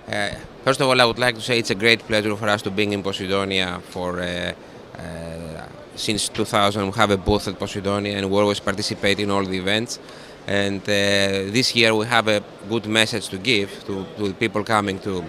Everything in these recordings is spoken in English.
Uh, First of all, I would like to say it's a great pleasure for us to be in Posidonia since 2000. We have a booth at Posidonia and we always participate in all the events. And this year we have a good message to give to the people coming to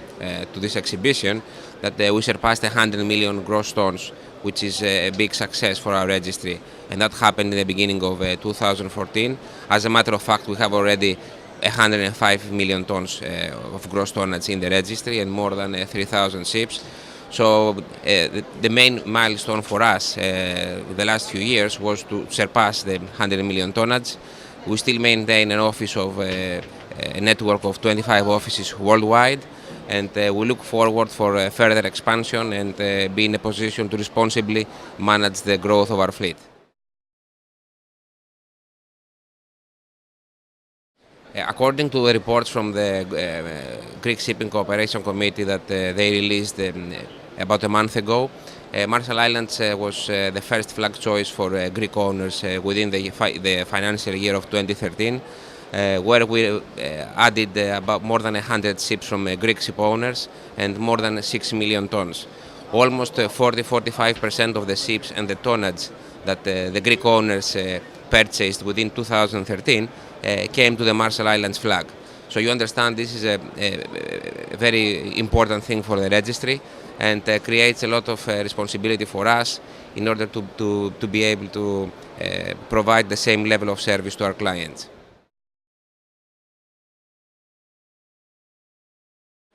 this exhibition that we surpassed 100 million gross tons, which is a big success for our registry. And that happened in the beginning of 2014. As a matter of fact, we have already 105 million tons of gross tonnage in the registry and more than 3,000 ships. So the main milestone for us the last few years was to surpass the 100 million tonnage. We still maintain an office of a network of 25 offices worldwide, and we look forward for further expansion and be in a position to responsibly manage the growth of our fleet. According to the reports from the Greek Shipping Cooperation Committee that they released about a month ago, Marshall Islands was the first flag choice for Greek owners within the financial year of 2013, where we added about more than 100 ships from Greek ship owners and more than 6 million tons. Almost 40-45% of the ships and the tonnage that the Greek owners purchased within 2013 came to the Marshall Islands flag. So you understand this is a very important thing for the registry and creates a lot of responsibility for us in order to be able to provide the same level of service to our clients.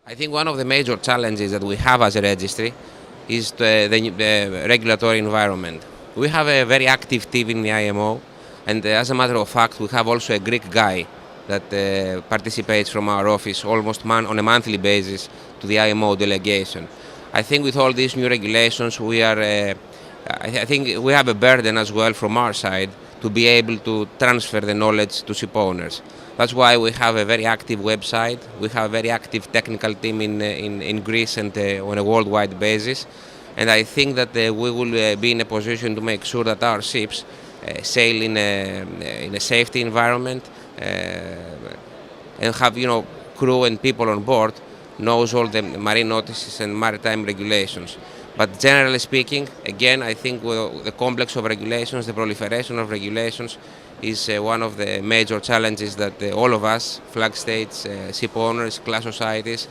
I think one of the major challenges that we have as a registry is the regulatory environment. We have a very active team in the IMO, and as a matter of fact, we have also a Greek guy that participates from our office almost on a monthly basis to the IMO delegation. I think with all these new regulations, I think we have a burden as well from our side to be able to transfer the knowledge to ship owners. That's why we have a very active website. We have a very active technical team in Greece and on a worldwide basis. And I think that we will be in a position to make sure that our ships sail in a safety environment and have crew and people on board knows all the marine notices and maritime regulations. But generally speaking, again, I think the complex of regulations, the proliferation of regulations is one of the major challenges that all of us, flag states, ship owners, class societies,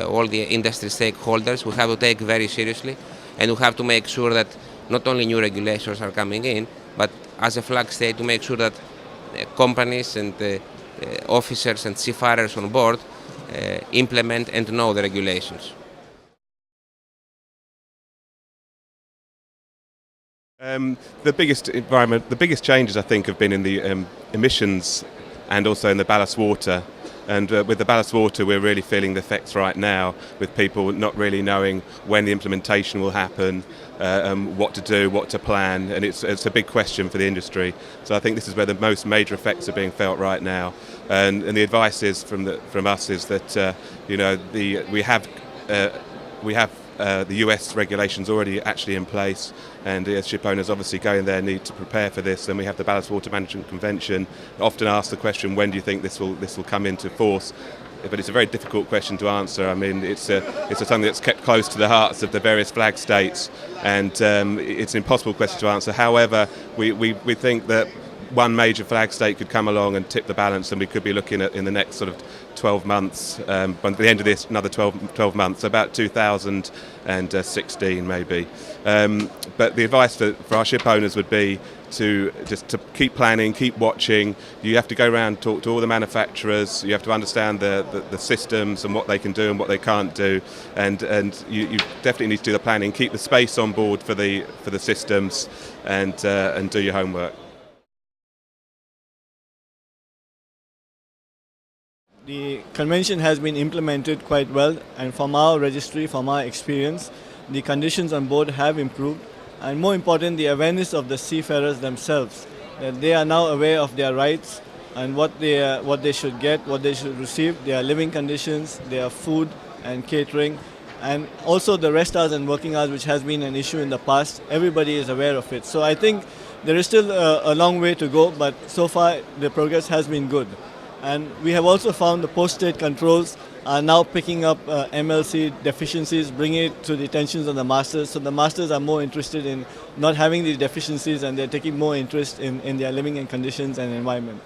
all the industry stakeholders, we have to take very seriously, and we have to make sure that not only new regulations are coming in, but as a flag state to make sure that companies and officers and seafarers on board implement and know the regulations. The biggest changes I think have been in the emissions and also in the ballast water. And with the ballast water, we're really feeling the effects right now, with people not really knowing when the implementation will happen, what to do, what to plan, and it's a big question for the industry. So I think this is where the most major effects are being felt right now. And the advice is from us is that we have the US regulations already actually in place, and as ship owners obviously going there need to prepare for this. And we have the Ballast Water Management Convention. Often ask the question, when do you think this will come into force? But it's a very difficult question to answer. I mean, it's something that's kept close to the hearts of the various flag states, and it's an impossible question to answer. However, we think that one major flag state could come along and tip the balance, and we could be looking at in the next sort of 12 months, by the end of this, another 12 months, about 2016 maybe. But the advice for our ship owners would be to keep planning, keep watching. You have to go around, talk to all the manufacturers. You have to understand the systems and what they can do and what they can't do. And you definitely need to do the planning. Keep the space on board for the systems, and do your homework. The convention has been implemented quite well, and from our registry, from our experience, the conditions on board have improved, and more important, the awareness of the seafarers themselves, that they are now aware of their rights and what they should get, what they should receive, their living conditions, their food and catering, and also the rest hours and working hours, which has been an issue in the past. Everybody is aware of it. So I think there is still a long way to go, but so far the progress has been good. And we have also found the post-state controls are now picking up MLC deficiencies, bringing it to the attention of the masters. So the masters are more interested in not having these deficiencies, and they're taking more interest in their living and conditions and environment.